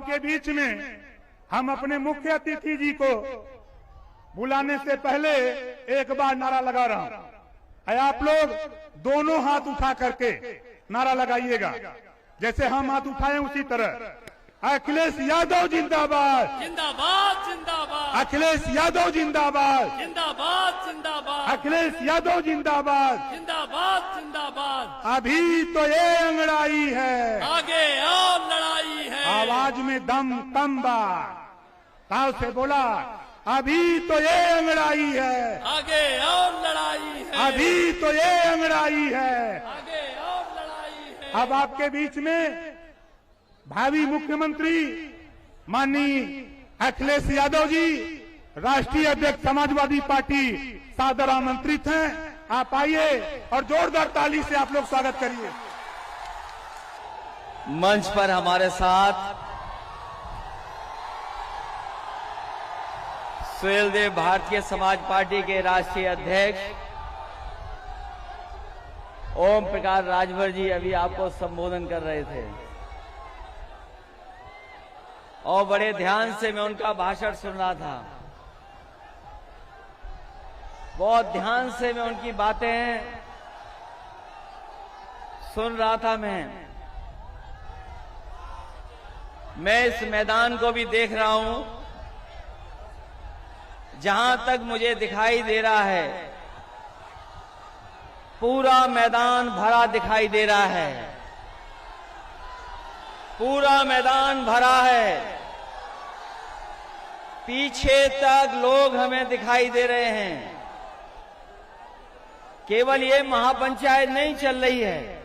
आपके बीच में हम अपने मुख्य अतिथि जी को बुलाने से पहले एक बार नारा लगा रहा हूं। आप लोग दोनों हाथ उठा करके नारा लगाइएगा, जैसे हम हाथ उठाए उसी तरह। अखिलेश यादव जिंदाबाद, जिंदाबाद जिंदाबाद, अखिलेश यादव जिंदाबाद, जिंदाबाद जिंदाबाद, अखिलेश यादव जिंदाबाद। जिंदाबाद जिंदाबाद। अभी तो ये अंगड़ाई है, आगे और लड़ाई है। आवाज में दम कम बा, ताव से बोला अभी तो ये अंगड़ाई है, आगे और लड़ाई है। अभी तो ये अंगड़ाई है। आगे और लड़ाई है। अब आपके बीच में भावी मुख्यमंत्री माननीय अखिलेश यादव जी, राष्ट्रीय अध्यक्ष समाजवादी पार्टी, सादर आमंत्रित हैं। आप आइए और जोरदार ताली से आप लोग स्वागत करिए। मंच पर हमारे साथ सुहेलदेव भारतीय समाज पार्टी के राष्ट्रीय अध्यक्ष ओम प्रकाश राजभर जी अभी आपको संबोधन कर रहे थे और बड़े ध्यान से मैं उनका भाषण सुन रहा था। बहुत ध्यान से मैं उनकी बातें सुन रहा था। मैं इस मैदान को भी देख रहा हूं। जहां तक मुझे दिखाई दे रहा है पूरा मैदान भरा दिखाई दे रहा है, पूरा मैदान भरा है। पीछे तक लोग हमें दिखाई दे रहे हैं। केवल ये महापंचायत नहीं चल रही है,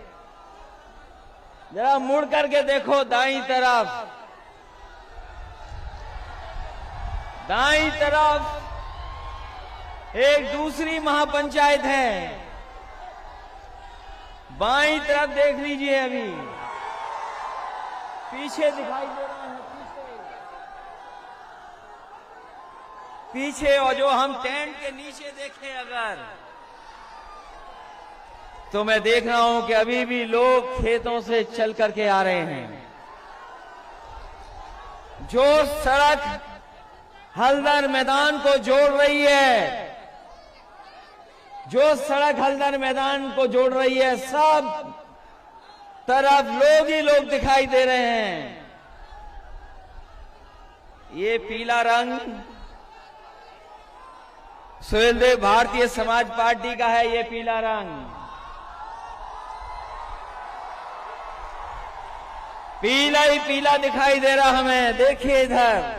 जरा मुड़ करके देखो दाईं तरफ, दाईं तरफ एक दूसरी महापंचायत है। बाईं तरफ देख लीजिए, अभी पीछे दिखाई दे रहा है, पीछे। और जो हम टेंट के नीचे देखें अगर, तो मैं देख रहा हूं कि अभी भी लोग खेतों से चल करके आ रहे हैं। जो सड़क हल्दर मैदान को जोड़ रही है, जो सड़क हल्दर मैदान को जोड़ रही है, सब तरफ लोग ही लोग दिखाई दे रहे हैं। ये पीला रंग सुहेलदेव भारतीय समाज पार्टी का है। ये पीला रंग, पीला ही पीला दिखाई दे रहा हमें। देखिए इधर,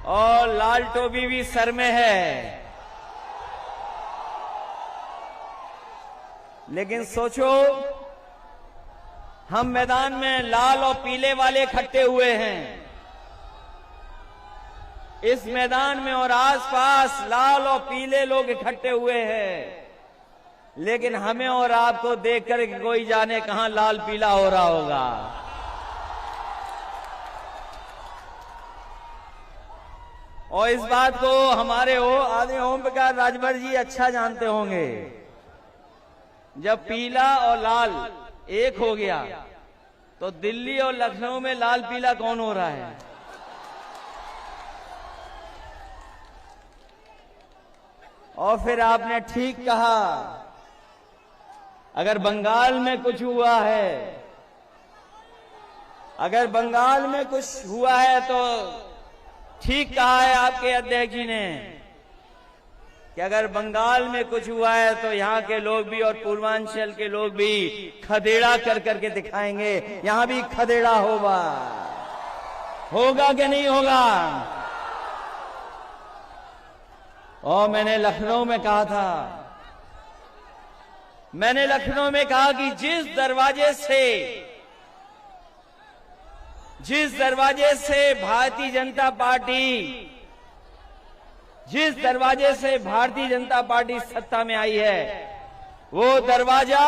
और लाल टोपी भी सर में है। लेकिन सोचो, हम मैदान में लाल और पीले वाले इकट्ठे हुए हैं। इस मैदान में और आसपास लाल और पीले लोग इकट्ठे हुए हैं, लेकिन हमें और आपको देखकर कोई जाने कहां लाल पीला हो रहा होगा। और इस बात को हमारे आदरणीय ओम प्रकाश राजभर जी अच्छा जानते होंगे। जब पीला और लाल एक हो गया तो दिल्ली और लखनऊ में लाल पीला कौन हो रहा है? और फिर आपने ठीक कहा, अगर बंगाल में कुछ हुआ है, अगर बंगाल में कुछ हुआ है तो ठीक कहा है आपके अध्यक्ष जी ने कि अगर बंगाल में कुछ हुआ है तो यहाँ के लोग भी और पूर्वांचल के लोग भी खदेड़ा कर करके दिखाएंगे। यहाँ भी खदेड़ा होगा कि नहीं होगा? और मैंने लखनऊ में कहा था, मैंने लखनऊ में कहा कि जिस दरवाजे से भारतीय जनता पार्टी सत्ता में आई है, वो दरवाजा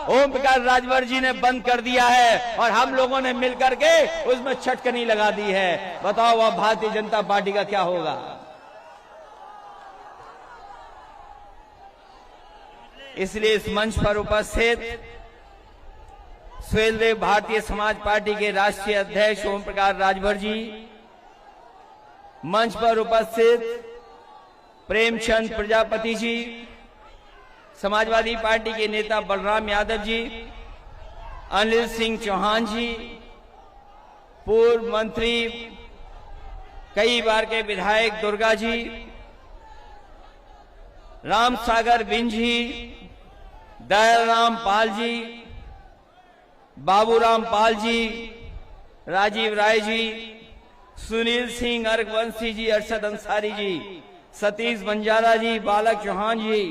ओम प्रकाश राजभर जी ने बंद कर दिया है और हम लोगों ने मिलकर के उसमें छटकनी लगा दी है। बताओ अब भारतीय जनता पार्टी का क्या होगा? इसलिए इस मंच पर उपस्थित सुहेलदेव भारतीय समाज पार्टी के राष्ट्रीय अध्यक्ष ओम प्रकाश राजभर जी, मंच पर उपस्थित प्रेमचंद प्रजापति जी, समाजवादी पार्टी के नेता बलराम यादव जी, अनिल सिंह चौहान जी, पूर्व मंत्री कई बार के विधायक दुर्गा जी, राम सागर बिंज जी, दयाराम पाल जी, बाबूराम पाल जी, राजीव राय जी, सुनील सिंह अर्घवंशी जी, अरशद अंसारी जी, सतीश बंजारा जी, बालक चौहान जी,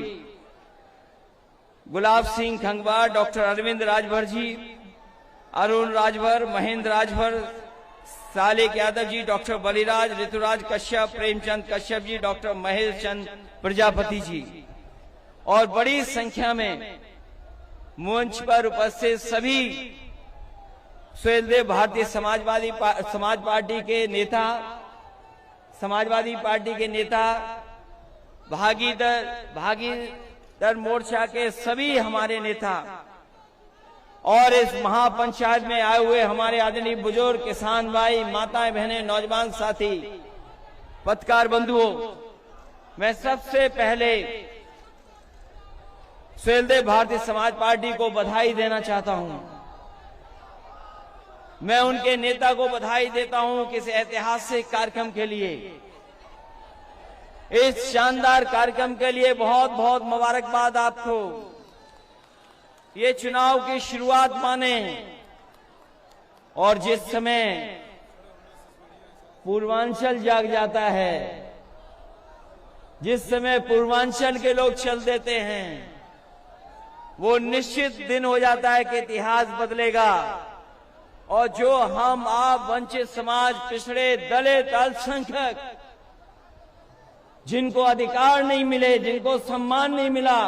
Gulab Singh खंगवार, doctor Arvind Rajbhar ji, Arun Rajbhar, Mahendra Rajbhar, Salik Yadav ji, doctor Baliraj, Rituraj Kashyap, Premchand Kashyap ji, doctor Mahesh चंद प्रजापति जी और बड़ी संख्या में मंच पर उपस्थित सभी सुहेलदेव भारतीय समाज पार्टी के नेता, समाजवादी पार्टी के नेता, भागीदार मोर्चा के सभी हमारे नेता और इस महापंचायत में आए हुए हमारे आदरणीय बुजुर्ग, किसान भाई, माताएं, बहनें, नौजवान साथी, पत्रकार बंधुओं, मैं सबसे पहले सुहेलदेव भारतीय समाज पार्टी को बधाई देना चाहता हूं। मैं उनके नेता को बधाई देता हूं कि इस ऐतिहासिक कार्यक्रम के लिए, इस शानदार कार्यक्रम के लिए बहुत बहुत मुबारकबाद आपको। ये चुनाव की शुरुआत माने और जिस समय पूर्वांचल जाग जाता है, जिस समय पूर्वांचल के लोग चल देते हैं, वो निश्चित दिन हो जाता है कि इतिहास बदलेगा और जो हम आप वंचित समाज, पिछड़े, दलित, अल्पसंख्यक, जिनको अधिकार नहीं मिले, जिनको सम्मान नहीं मिला,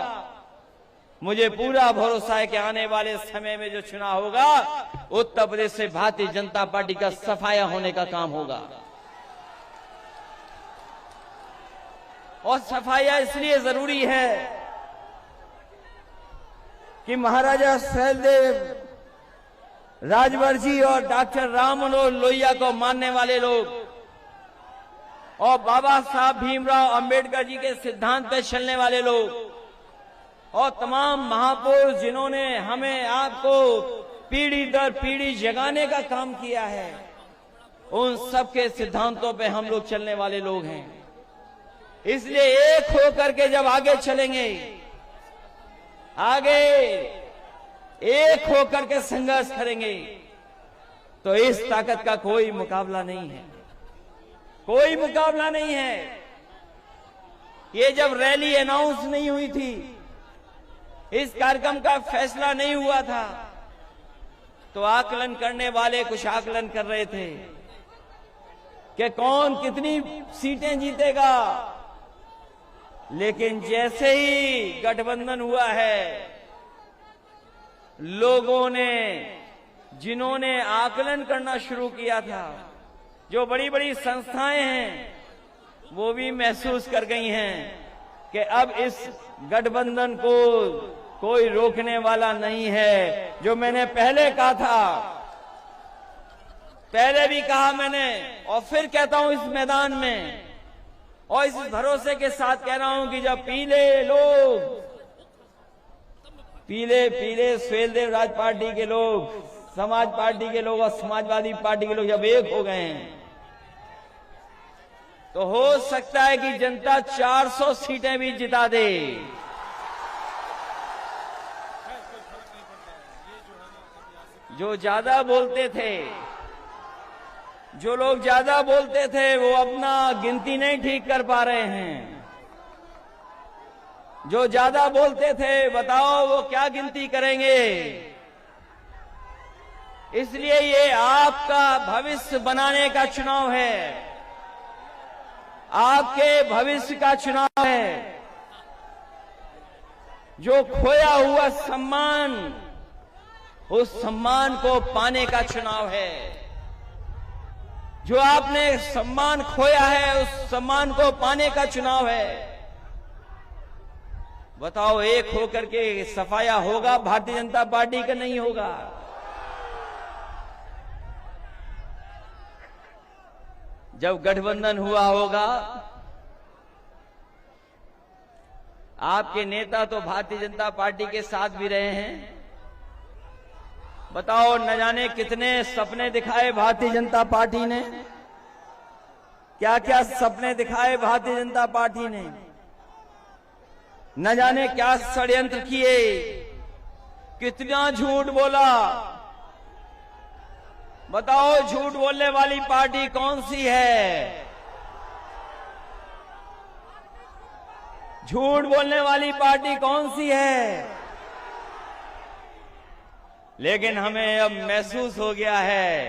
मुझे पूरा भरोसा है कि आने वाले समय में जो चुनाव होगा, उत्तर प्रदेश से भारतीय जनता पार्टी का सफाया होने का काम होगा। और सफाया इसलिए जरूरी है कि महाराजा सुहेलदेव राजभर जी और डॉक्टर राम मनोहर लोहिया को मानने वाले लोग और बाबा साहब भीमराव अंबेडकर जी के सिद्धांत पर चलने वाले लोग और तमाम महापुरुष जिन्होंने हमें आपको पीढ़ी दर पीढ़ी जगाने का काम किया है, उन सबके सिद्धांतों पे हम लोग चलने वाले लोग हैं। इसलिए एक होकर के जब आगे चलेंगे, आगे एक होकर के संघर्ष करेंगे, तो इस ताकत का कोई मुकाबला नहीं है, कोई मुकाबला नहीं है। ये जब रैली अनाउंस नहीं हुई थी, इस कार्यक्रम का फैसला नहीं हुआ था, तो आकलन करने वाले कुछ आकलन कर रहे थे कि कौन कितनी सीटें जीतेगा। लेकिन जैसे ही गठबंधन हुआ है, लोगों ने, जिन्होंने आकलन करना शुरू किया था, जो बड़ी बड़ी संस्थाएं हैं, वो भी महसूस कर गई हैं कि अब इस गठबंधन को कोई रोकने वाला नहीं है। जो मैंने पहले कहा था, पहले भी कहा मैंने और फिर कहता हूं इस मैदान में, और इस भरोसे के साथ कह रहा हूं कि जब पीले लोग, पीले सुहेलदेव राज पार्टी के लोग, समाज पार्टी के लोग और समाजवादी पार्टी के लोग जब एक हो गए हैं, तो हो सकता है कि जनता 400 सीटें भी जिता दे। जो ज्यादा बोलते थे, जो लोग ज्यादा बोलते थे, वो अपना गिनती नहीं ठीक कर पा रहे हैं। जो ज्यादा बोलते थे, बताओ वो क्या गिनती करेंगे। इसलिए ये आपका भविष्य बनाने का चुनाव है, आपके भविष्य का चुनाव है। जो खोया हुआ सम्मान, उस सम्मान को पाने का चुनाव है। जो आपने सम्मान खोया है, उस सम्मान को पाने का चुनाव है। बताओ, एक होकर के सफाया होगा भारतीय जनता पार्टी का? नहीं होगा। जब गठबंधन हुआ होगा, आपके नेता तो भारतीय जनता पार्टी के साथ भी रहे हैं। बताओ, न जाने कितने सपने दिखाए भारतीय जनता पार्टी ने, क्या क्या सपने दिखाए भारतीय जनता पार्टी ने, न जाने क्या षड्यंत्र किए, कितना झूठ बोला। बताओ, झूठ बोलने वाली पार्टी कौन सी है? झूठ बोलने वाली पार्टी कौन सी है? लेकिन हमें अब महसूस हो गया है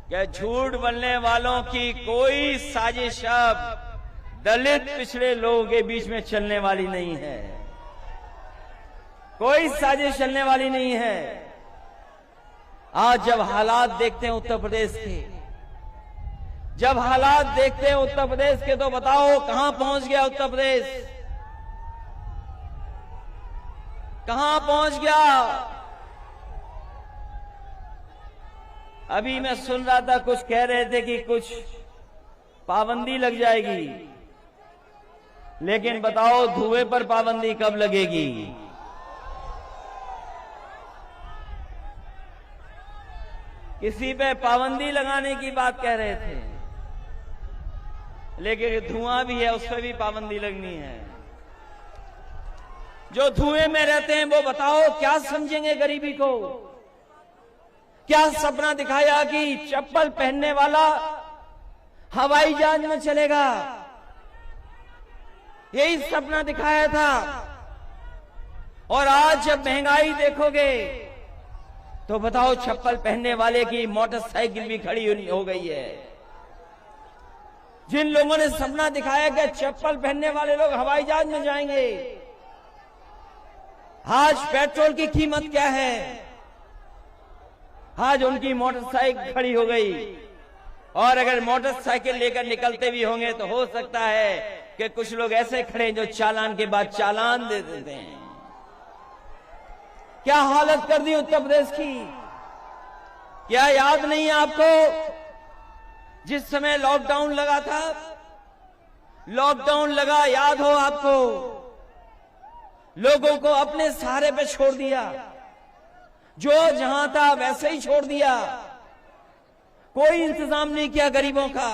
कि झूठ बोलने वालों की कोई साजिश अब दलित पिछड़े लोगों के बीच में चलने वाली नहीं है। कोई साजिश चलने वाली नहीं है। आज जब हालात देखते हैं उत्तर प्रदेश के, जब हालात देखते हैं उत्तर प्रदेश के, तो बताओ कहां पहुंच गया उत्तर प्रदेश? कहां पहुंच गया? अभी मैं सुन रहा था, कुछ कह रहे थे कि कुछ पाबंदी लग जाएगी, लेकिन बताओ धुएं पर पाबंदी कब लगेगी? किसी पे पाबंदी लगाने की बात कह रहे थे, लेकिन धुआं भी है, उस पर भी पाबंदी लगनी है। जो धुएं में रहते हैं वो बताओ क्या समझेंगे गरीबी को? क्या सपना दिखाया कि चप्पल पहनने वाला हवाई जहाज में चलेगा? यही सपना दिखाया था। और आज जब महंगाई देखोगे तो बताओ, चप्पल पहनने वाले की मोटरसाइकिल भी खड़ी हो गई है। जिन लोगों ने सपना दिखाया कि चप्पल पहनने वाले लोग हवाई जहाज में जाएंगे, आज पेट्रोल की कीमत क्या है? आज उनकी मोटरसाइकिल खड़ी हो गई। और अगर मोटरसाइकिल लेकर निकलते भी होंगे तो हो सकता है कि कुछ लोग ऐसे खड़े जो चालान के बाद चालान दे देते हैं। क्या हालत कर दी उत्तर प्रदेश की? क्या याद नहीं है आपको, जिस समय लॉकडाउन लगा था? लॉकडाउन लगा, याद हो आपको? लोगों को अपने सहारे पे छोड़ दिया, जो जहां था वैसे ही छोड़ दिया। कोई इंतजाम नहीं किया गरीबों का,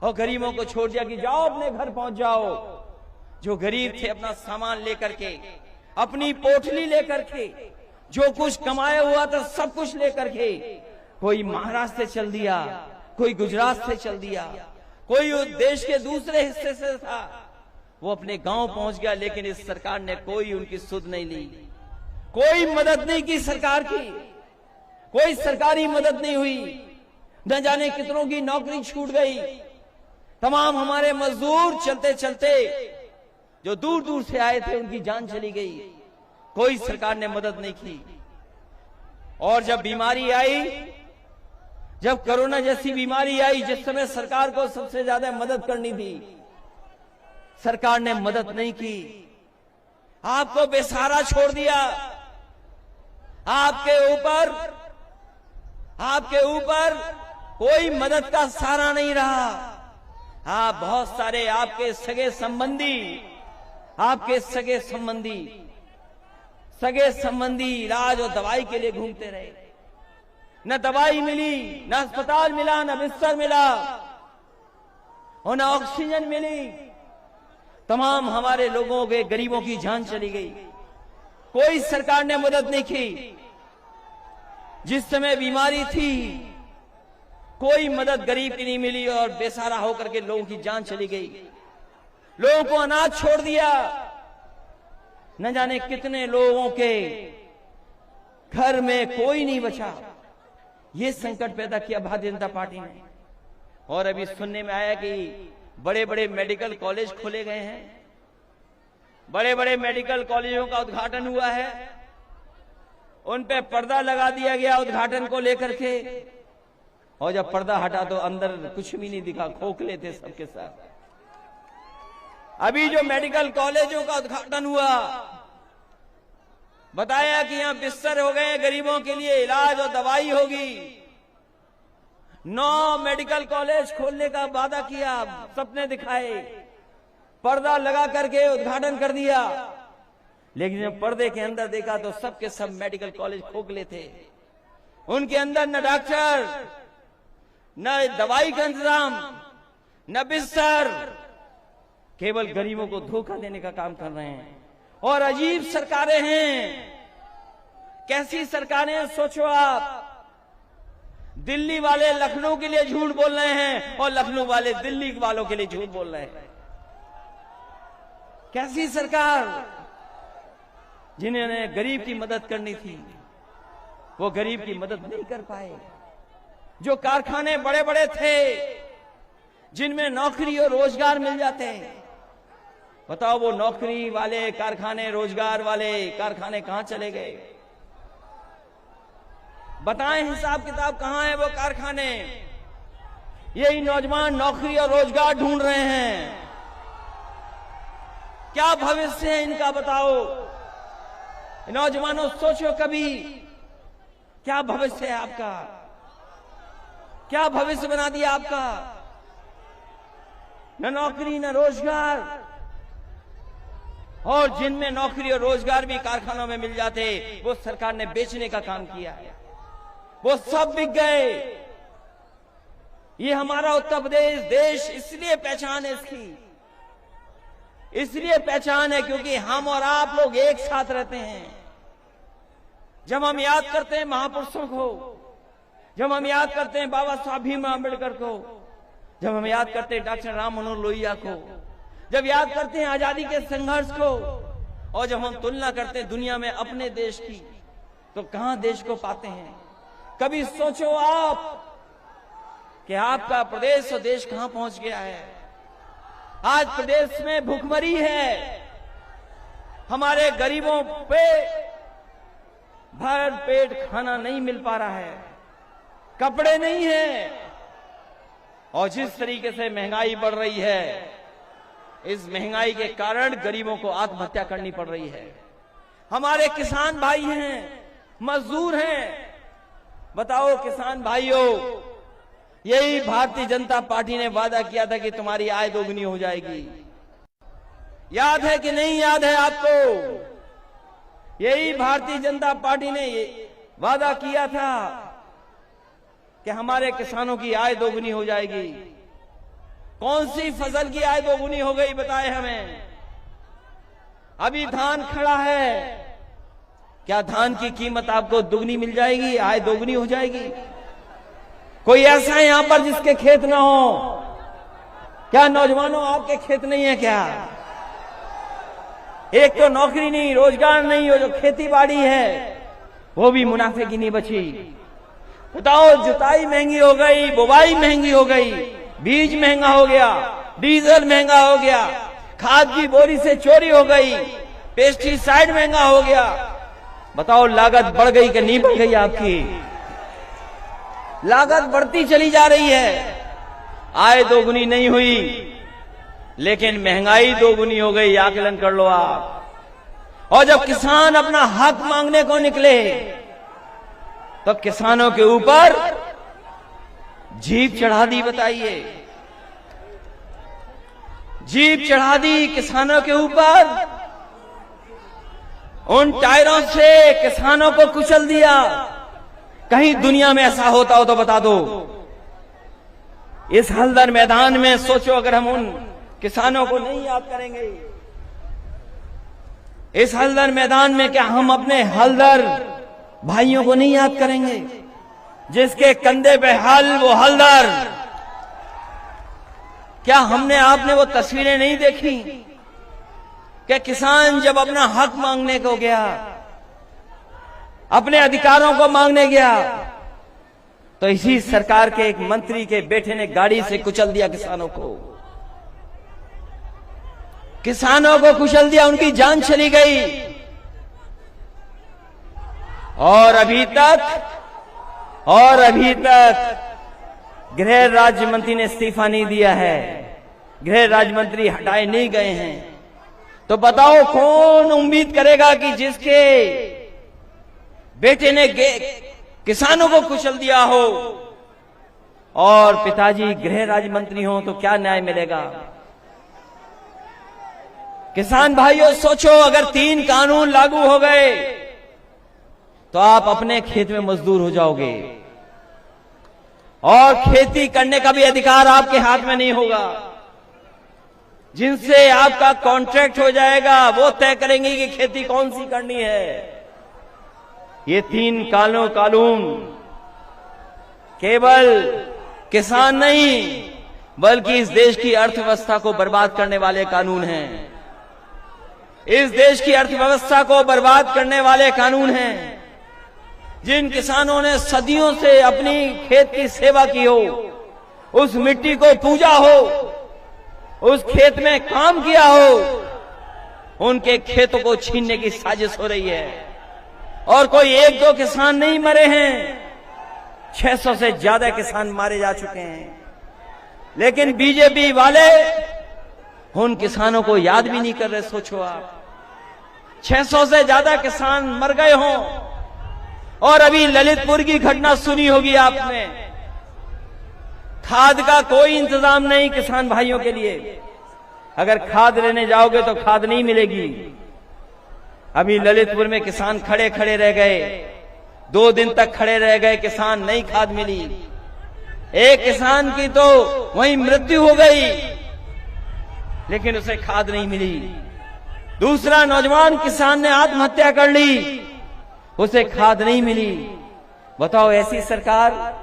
और गरीबों को छोड़ दिया कि जाओ अपने घर पहुंच जाओ। जो गरीब थे अपना सामान लेकर के, अपनी पोटली लेकर के, जो कुछ कमाया हुआ था सब कुछ लेकर के, कोई महाराष्ट्र से चल दिया, कोई गुजरात से चल दिया, कोई देश के दूसरे हिस्से से था, वो अपने गांव पहुंच गया। लेकिन इस सरकार ने कोई उनकी सुध नहीं ली, कोई मदद नहीं की सरकार की, कोई सरकारी मदद नहीं हुई। न जाने कितनों की नौकरी छूट गई। तमाम हमारे मजदूर चलते चलते जो दूर दूर से आए थे उनकी जान चली गई। कोई सरकार ने मदद नहीं की। और जब बीमारी आई, जब कोरोना जैसी बीमारी आई, जिस समय सरकार को सबसे ज्यादा मदद करनी थी, सरकार ने मदद नहीं की। आपको बेसहारा छोड़ दिया। आपके ऊपर कोई मदद का सहारा नहीं रहा। हाँ, बहुत सारे आपके सगे संबंधी इलाज और दवाई के लिए घूमते रहे। न दवाई मिली, न अस्पताल मिला, न बिस्तर मिला, और न ऑक्सीजन मिली। तमाम हमारे लोगों के, गरीबों की जान चली गई। कोई सरकार ने मदद नहीं की। जिस समय बीमारी थी कोई मदद गरीब की नहीं मिली, और बेसहारा होकर के लोगों की जान चली गई। लोगों को अनाज छोड़ दिया। न जाने कितने लोगों के घर में कोई नहीं बचा। ये संकट पैदा किया भारतीय जनता पार्टी ने। और अभी सुनने में आया कि बड़े बड़े मेडिकल कॉलेज खोले गए हैं। बड़े बड़े मेडिकल कॉलेजों का उद्घाटन हुआ है। उन पे पर्दा लगा दिया गया उद्घाटन को लेकर के, और जब पर्दा हटा तो अंदर कुछ भी नहीं दिखा, खोखले थे सबके साथ। अभी जो मेडिकल कॉलेजों का उद्घाटन हुआ, बताया कि यहां बिस्तर हो गए, गरीबों के लिए इलाज और दवाई होगी। 9 मेडिकल कॉलेज खोलने का वादा किया, सपने दिखाए, पर्दा लगा करके उद्घाटन कर दिया, लेकिन जब पर्दे के अंदर देखा तो सबके सब मेडिकल कॉलेज खोखले थे। उनके अंदर न डॉक्टर, न दवाई का इंतजाम, न बिस्तर, केवल गरीबों को धोखा देने का काम कर रहे हैं। और अजीब सरकारें हैं। कैसी सरकारें हैं सोचो आप। दिल्ली वाले लखनऊ के लिए झूठ बोल रहे हैं और लखनऊ वाले दिल्ली वालों के लिए झूठ बोल रहे हैं। कैसी सरकार। जिन्होंने गरीब की मदद करनी थी वो गरीब की मदद नहीं कर पाए। जो कारखाने बड़े बड़े थे जिनमें नौकरी और रोजगार मिल जाते हैं, बताओ वो नौकरी वाले कारखाने, रोजगार वाले कारखाने कहां चले गए? बताएं हिसाब किताब कहां है वो कारखाने? यही नौजवान नौकरी और रोजगार ढूंढ रहे हैं। क्या भविष्य है इनका बताओ। नौजवानों सोचो कभी, क्या भविष्य है आपका? क्या भविष्य बना दिया आपका? न नौकरी न रोजगार। और जिनमें नौकरी और रोजगार भी कारखानों में मिल जाते वो सरकार ने बेचने का काम किया है। वो सब बिक गए। ये हमारा उत्तर प्रदेश देश इसलिए पहचान है इसकी, इसलिए पहचान है क्योंकि हम और आप लोग एक साथ रहते हैं। जब हम याद करते हैं महापुरुषों को, जब हम याद करते हैं बाबा साहब भीमराव अम्बेडकर को, जब हम याद करते हैं डॉक्टर राम मनोहर लोहिया को, जब याद करते हैं आजादी के संघर्ष को, और जब हम तुलना करते हैं दुनिया में अपने देश की, तो कहां देश को पाते हैं? कभी सोचो आप कि आपका प्रदेश और देश कहां पहुंच गया है। आज प्रदेश में भूखमरी है। हमारे गरीबों पे भर पेट खाना नहीं मिल पा रहा है, कपड़े नहीं है, और जिस तरीके से महंगाई बढ़ रही है, इस महंगाई के कारण गरीबों को आत्महत्या करनी पड़ रही है। हमारे किसान भाई हैं, मजदूर हैं। बताओ किसान भाइयों, यही भारतीय जनता पार्टी ने वादा किया था कि तुम्हारी आय दोगुनी हो जाएगी। याद है कि नहीं याद है आपको? यही भारतीय जनता पार्टी ने वादा किया था कि हमारे किसानों की आय दोगुनी हो जाएगी। कौन सी फसल की आय दोगुनी हो गई बताए हमें? अभी धान खड़ा है, क्या धान की कीमत आपको दुगनी मिल जाएगी, आय दोगुनी हो जाएगी? कोई ऐसा है यहां पर जिसके खेत ना हो? क्या नौजवानों आपके खेत नहीं है क्या? एक तो नौकरी नहीं, रोजगार नहीं, हो जो खेती बाड़ी है वो भी मुनाफे की नहीं बची। बताओ, जुताई महंगी हो गई, बुवाई महंगी हो गई, बीज महंगा हो गया, डीजल महंगा हो गया, खाद की बोरी से चोरी हो गई, पेस्टिसाइड महंगा हो गया। बताओ लागत बढ़ गई कि नहीं बढ़ गई? आपकी लागत बढ़ती चली जा रही है। आय दोगुनी नहीं हुई, लेकिन महंगाई दोगुनी हो गई। आकलन कर लो आप। और जब किसान अपना हक मांगने को निकले तो किसानों के ऊपर जीप चढ़ा दी। बताइए, जीप चढ़ा दी किसानों के ऊपर। उन टायरों से किसानों को कुचल दिया। कहीं दुनिया में ऐसा होता हो तो बता दो। इस हल्दर मैदान में सोचो, अगर हम उन किसानों को नहीं याद करेंगे, इस हल्दर मैदान में क्या हम अपने हल्दर भाइयों को नहीं याद करेंगे? जिसके कंधे पे हल वो हल्दर। क्या हमने आपने वो तस्वीरें नहीं देखी कि किसान जब अपना हक मांगने को गया, अपने अधिकारों को मांगने गया, तो इसी सरकार के एक मंत्री के बेटे ने गाड़ी से कुचल दिया किसानों को। किसानों को कुचल दिया, उनकी जान चली गई। और अभी तक गृह राज्य मंत्री ने इस्तीफा नहीं दिया है। गृह राज्य मंत्री हटाए नहीं गए हैं। तो बताओ कौन उम्मीद करेगा कि जिसके बेटे ने किसानों को कुचल दिया हो और पिताजी गृह राज्य मंत्री हो तो क्या न्याय मिलेगा? किसान भाइयों सोचो, अगर 3 कानून लागू हो गए तो आप अपने खेत में मजदूर हो जाओगे और खेती करने का भी अधिकार आपके हाथ में नहीं होगा। जिनसे आपका कॉन्ट्रैक्ट हो जाएगा वो तय करेंगे कि खेती कौन सी करनी है। ये 3 कानून केवल किसान नहीं बल्कि इस देश की अर्थव्यवस्था को बर्बाद करने वाले कानून हैं। इस देश की अर्थव्यवस्था को बर्बाद करने वाले कानून हैं। जिन किसानों ने सदियों से अपनी खेत की सेवा की हो, उस मिट्टी को पूजा हो, उस खेत में काम किया हो, उनके खेतों को छीनने की साजिश हो रही है। और कोई 1-2 किसान नहीं मरे हैं, 600 से ज्यादा किसान मारे जा चुके हैं। लेकिन बीजेपी वाले उन किसानों को याद भी नहीं कर रहे। सोचो आप, 600 से ज्यादा किसान मर गए हों। और अभी ललितपुर की घटना सुनी होगी आपने, खाद का कोई इंतजाम नहीं किसान भाइयों के लिए। अगर खाद लेने जाओगे तो खाद नहीं मिलेगी। अभी ललितपुर में किसान खड़े खड़े रह गए, 2 दिन तक खड़े रह गए किसान, नहीं खाद मिली। एक किसान की तो वहीं मृत्यु हो गई, लेकिन उसे खाद नहीं मिली। दूसरा नौजवान किसान ने आत्महत्या कर ली, उसे खाद नहीं मिली। बताओ, ऐसी सरकार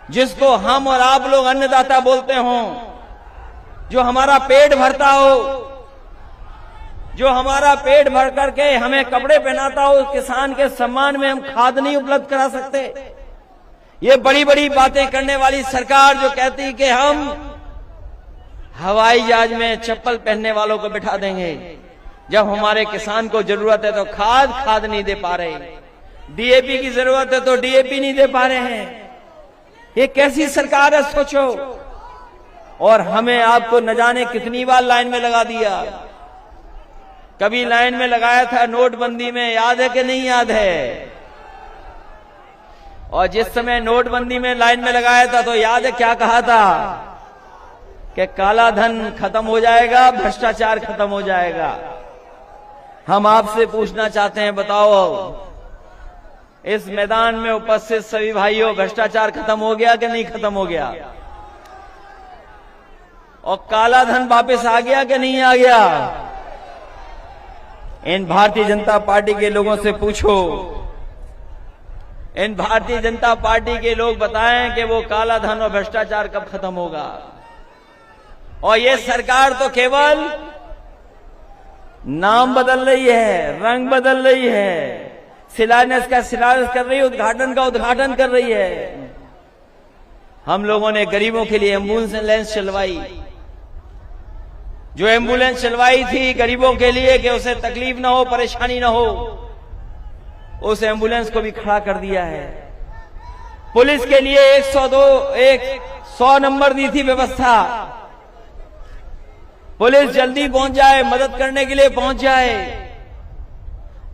जिसको हम और आप लोग अन्नदाता बोलते हों, जो हमारा पेट भरता हो, जो हमारा पेट भर करके हमें कपड़े पहनाता हो, उस किसान के सम्मान में हम खाद नहीं उपलब्ध करा सकते। ये बड़ी बड़ी बातें करने वाली सरकार जो कहती कि हम हवाई जहाज में चप्पल पहनने वालों को बिठा देंगे, जब हमारे किसान को जरूरत है तो खाद नहीं दे पा रहे, डीएपी की जरूरत है तो डीएपी नहीं दे पा रहे हैं। ये कैसी सरकार है सोचो। और हमें आपको न जाने कितनी बार लाइन में लगा दिया। कभी लाइन में लगाया था नोटबंदी में, याद है कि नहीं याद है? और जिस समय नोटबंदी में लाइन में लगाया था तो याद है क्या कहा था कि काला धन खत्म हो जाएगा, भ्रष्टाचार खत्म हो जाएगा। हम आपसे पूछना चाहते हैं, बताओ इस मैदान में उपस्थित सभी भाइयों, भ्रष्टाचार खत्म हो गया कि नहीं खत्म हो गया? और काला धन वापस आ गया कि नहीं आ गया? इन भारतीय जनता पार्टी के लोगों से पूछो, इन भारतीय जनता पार्टी के लोग बताएं कि वो काला धन और भ्रष्टाचार कब खत्म होगा। और ये सरकार तो केवल नाम बदल रही है, रंग बदल रही है, शिलान्यास का शिलान्यास कर रही है, उद्घाटन का उद्घाटन कर रही है। हम लोगों ने गरीबों के लिए एम्बुलेंस चलवाई, जो एम्बुलेंस चलवाई थी गरीबों के लिए कि उसे तकलीफ ना हो, परेशानी ना हो, उस एम्बुलेंस को भी खड़ा कर दिया है। पुलिस के लिए 100 नंबर दी थी व्यवस्था, पुलिस जल्दी पहुंच जाए, मदद करने के लिए पहुंच जाए,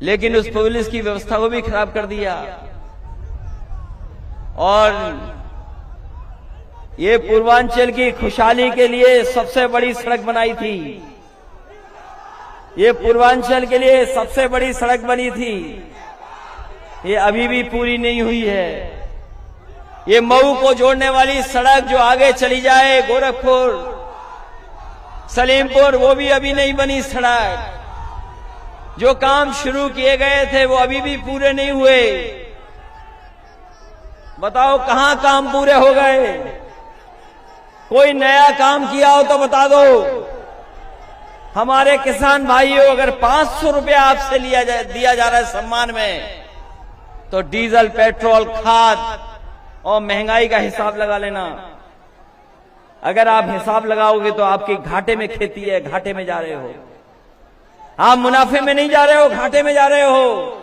लेकिन उस पुलिस की व्यवस्था को भी खराब कर दिया। और ये पूर्वांचल की खुशहाली के लिए सबसे बड़ी सड़क बनाई थी, ये पूर्वांचल के लिए सबसे बड़ी सड़क बनी थी, ये अभी भी पूरी नहीं हुई है। ये मऊ को जोड़ने वाली सड़क जो आगे चली जाए गोरखपुर, सलीमपुर, वो भी अभी नहीं बनी सड़क। जो काम शुरू किए गए थे वो अभी भी पूरे नहीं हुए। बताओ कहां काम पूरे हो गए? कोई नया काम किया हो तो बता दो। हमारे किसान भाइयों, अगर 500 रुपया आपसे दिया जा रहा है सम्मान में, तो डीजल, पेट्रोल, खाद और महंगाई का हिसाब लगा लेना। अगर आप हिसाब लगाओगे तो आपकी घाटे में खेती है, घाटे में जा रहे हो आप, मुनाफे में नहीं जा रहे हो, घाटे में जा रहे हो।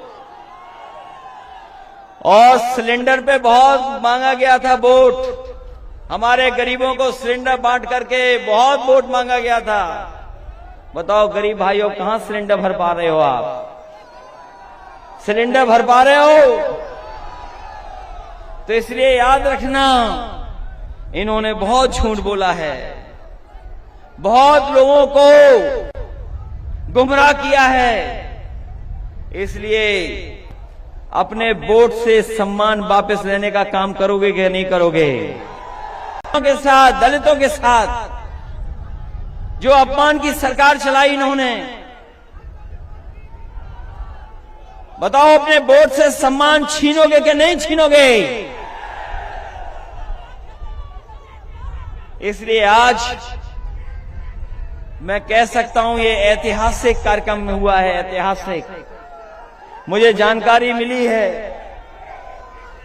और सिलेंडर पे बहुत मांगा गया था वोट, हमारे गरीबों को सिलेंडर बांट करके बहुत वोट मांगा गया था। बताओ गरीब भाइयों, कहां सिलेंडर भर पा रहे हो आप? सिलेंडर भर पा रहे हो? तो इसलिए याद रखना, इन्होंने बहुत झूठ बोला है, बहुत लोगों को गुमराह किया है। इसलिए अपने वोट से सम्मान वापस लेने का काम करोगे कि नहीं करोगे? के साथ, दलितों के साथ जो अपमान की सरकार चलाई इन्होंने, बताओ अपने वोट से सम्मान छीनोगे कि नहीं छीनोगे? इसलिए आज मैं कह सकता हूं ये ऐतिहासिक कार्यक्रम में हुआ है, ऐतिहासिक। मुझे जानकारी मिली है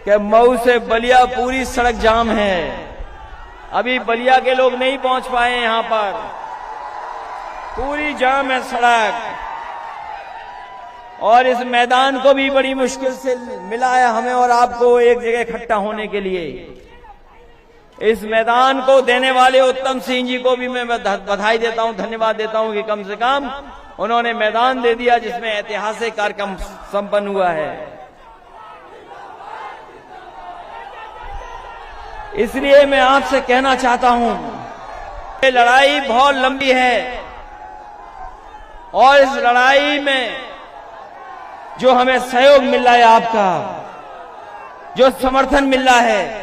कि मऊ से बलिया पूरी सड़क जाम है। अभी बलिया के लोग नहीं पहुंच पाए यहां पर, पूरी जाम है सड़क। और इस मैदान को भी बड़ी मुश्किल से मिला है हमें और आपको एक जगह इकट्ठा होने के लिए। इस मैदान को देने वाले उत्तम सिंह जी को भी मैं बधाई देता हूं, धन्यवाद देता हूं कि कम से कम उन्होंने मैदान दे दिया जिसमें ऐतिहासिक कार्यक्रम संपन्न हुआ है। इसलिए मैं आपसे कहना चाहता हूं, ये लड़ाई बहुत लंबी है और इस लड़ाई में जो हमें सहयोग मिल रहा है, आपका जो समर्थन मिल रहा है,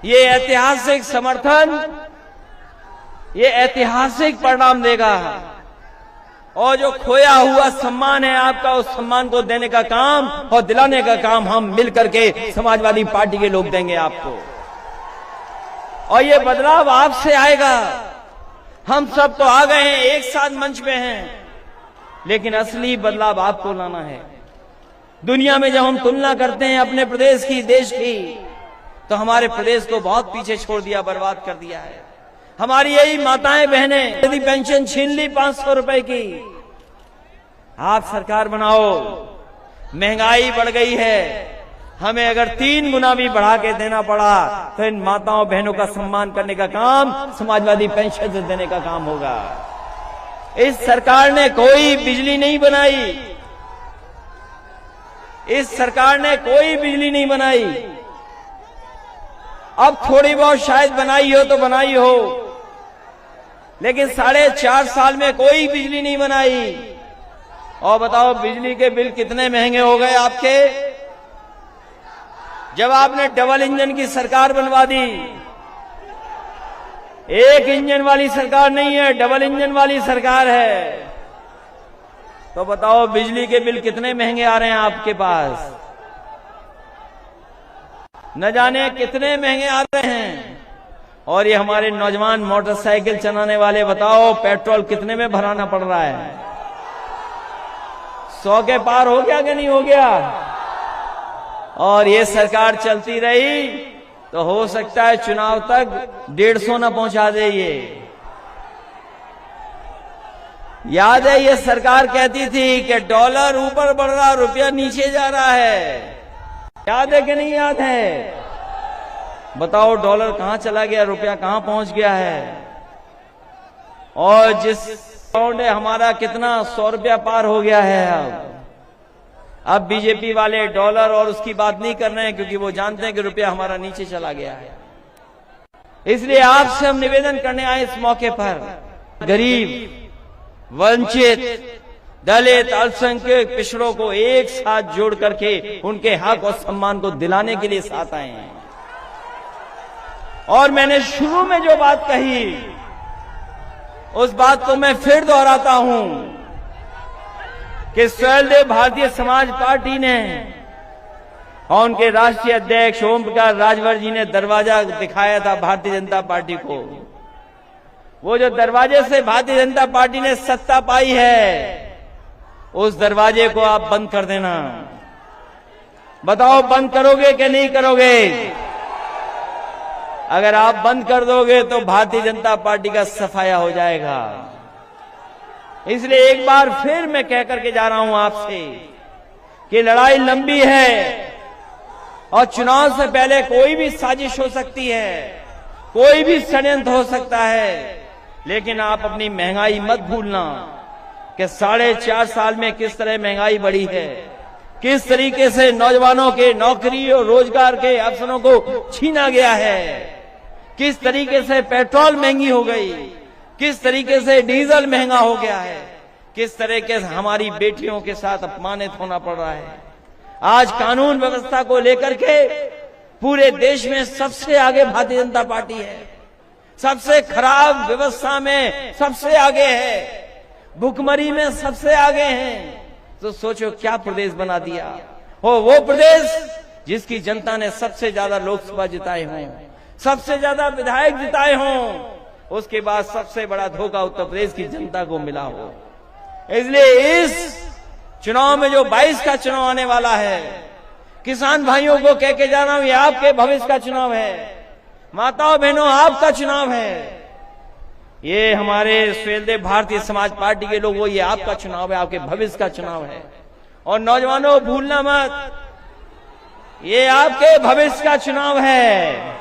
ये ऐतिहासिक समर्थन, ये ऐतिहासिक परिणाम देगा। और जो खोया हुआ सम्मान है आपका, उस सम्मान को देने का काम और दिलाने का काम हम मिलकर के समाजवादी पार्टी के लोग देंगे आपको। और ये बदलाव आपसे आएगा। हम सब तो आ गए हैं, एक साथ मंच में हैं, लेकिन असली बदलाव आपको लाना है। दुनिया में जब हम तुलना करते हैं अपने प्रदेश की, देश की, तो हमारे प्रदेश को बहुत पीछे छोड़ दिया, बर्बाद कर दिया है। हमारी यही माताएं बहनें यदि पेंशन छीन ली 500 रुपए की, आप सरकार बनाओ, महंगाई बढ़ गई है, हमें अगर 3 गुना भी बढ़ा के देना पड़ा तो इन माताओं बहनों का सम्मान करने का काम समाजवादी पेंशन से देने का काम होगा। इस सरकार ने कोई बिजली नहीं बनाई, इस सरकार ने कोई बिजली नहीं बनाई। अब थोड़ी बहुत शायद बनाई हो तो बनाई हो, लेकिन 4.5 साल में कोई बिजली नहीं बनाई। और बताओ बिजली के बिल कितने महंगे हो गए आपके, जब आपने डबल इंजन की सरकार बनवा दी। एक इंजन वाली सरकार नहीं है, डबल इंजन वाली सरकार है। तो बताओ बिजली के बिल कितने महंगे आ रहे हैं आपके पास, न जाने कितने महंगे आ रहे हैं। और ये हमारे नौजवान मोटरसाइकिल चलाने वाले, बताओ पेट्रोल कितने में भराना पड़ रहा है? 100 के पार हो गया कि नहीं हो गया? और ये सरकार चलती रही तो हो सकता है चुनाव तक 150 न पहुंचा दे। ये याद है, ये सरकार कहती थी कि डॉलर ऊपर बढ़ रहा, रुपया नीचे जा रहा है। याद है कि नहीं याद है? बताओ डॉलर कहां चला गया, रुपया कहां पहुंच गया है? और जिस पाउंड है हमारा कितना 100 रुपया पार हो गया है। अब बीजेपी वाले डॉलर और उसकी बात नहीं कर रहे हैं, क्योंकि वो जानते हैं कि रुपया हमारा नीचे चला गया है। इसलिए आपसे हम निवेदन करने आए इस मौके पर, गरीब, वंचित, दलित, अल्पसंख्यक, पिछड़ों को एक साथ जोड़ करके उनके हक और सम्मान को दिलाने के लिए साथ आए हैं। और मैंने शुरू में जो बात कही, उस बात को मैं फिर दोहराता हूं कि स्वैलदेव भारतीय समाज पार्टी ने और उनके राष्ट्रीय अध्यक्ष ओम प्रकाश राजभर जी ने दरवाजा दिखाया था भारतीय जनता पार्टी को। वो जो दरवाजे से भारतीय जनता पार्टी ने सत्ता पाई है, उस दरवाजे को आप बंद कर देना। बताओ बंद करोगे कि नहीं करोगे? अगर आप बंद कर दोगे तो भारतीय जनता पार्टी का सफाया हो जाएगा। इसलिए एक बार फिर मैं कह करके जा रहा हूं आपसे कि लड़ाई लंबी है और चुनाव से पहले कोई भी साजिश हो सकती है, कोई भी षड्यंत्र हो सकता है। लेकिन आप अपनी महंगाई मत भूलना कि 4.5 साल में किस तरह महंगाई बढ़ी है, किस तरीके से नौजवानों के नौकरी और रोजगार के अवसरों को छीना गया है। किस तरीके से पेट्रोल महंगी हो गई, किस तरीके से डीजल महंगा हो गया है, किस तरीके से हमारी बेटियों के साथ अपमानित होना पड़ रहा है। आज कानून व्यवस्था को लेकर के पूरे देश में सबसे आगे भारतीय जनता पार्टी है, सबसे खराब व्यवस्था में सबसे आगे है, भुखमरी में सबसे आगे हैं। तो सोचो क्या प्रदेश बना दिया हो, वो प्रदेश जिसकी जनता ने सबसे ज्यादा लोकसभा जिताए हों, सबसे ज्यादा विधायक जिताए हों, उसके बाद सबसे बड़ा धोखा उत्तर प्रदेश की जनता को मिला हो। इसलिए इस चुनाव में जो 22 का चुनाव आने वाला है, किसान भाइयों को कह के जाना हूं, ये आपके भविष्य का चुनाव है, माताओं बहनों आपका चुनाव है। ये हमारे सुहेलदेव भारतीय समाज पार्टी के लोगों, ये आपका चुनाव है, आपके भविष्य का चुनाव है। और नौजवानों भूलना मत, ये आपके भविष्य का चुनाव है।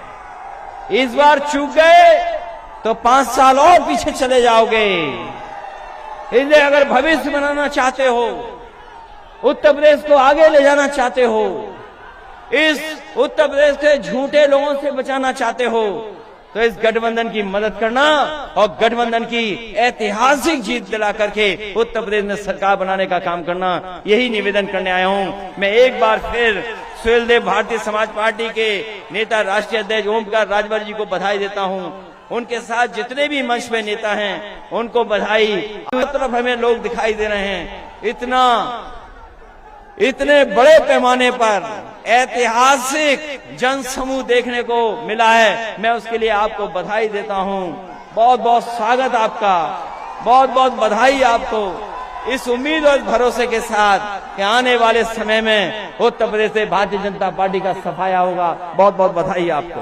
इस बार चूक गए तो 5 साल और पीछे चले जाओगे। इसलिए अगर भविष्य बनाना चाहते हो, उत्तर प्रदेश को आगे ले जाना चाहते हो, इस उत्तर प्रदेश के झूठे लोगों से बचाना चाहते हो, तो इस गठबंधन की मदद करना और गठबंधन की ऐतिहासिक जीत दिला करके उत्तर प्रदेश में सरकार बनाने का काम करना, यही निवेदन करने आया हूं। मैं एक बार फिर सुहेलदेव भारतीय समाज पार्टी के नेता राष्ट्रीय अध्यक्ष ओम प्रकाश राजभर जी को बधाई देता हूं। उनके साथ जितने भी मंच पे नेता हैं उनको बधाई। तरफ हमें लोग दिखाई दे रहे हैं, इतने बड़े पैमाने पर ऐतिहासिक जनसमूह देखने को मिला है। मैं उसके लिए आपको बधाई देता हूं। बहुत बहुत स्वागत आपका, बहुत बहुत बधाई आपको। इस उम्मीद और भरोसे के साथ कि आने वाले समय में उत्तर प्रदेश से भारतीय जनता पार्टी का सफाया होगा। बहुत बहुत बधाई आपको।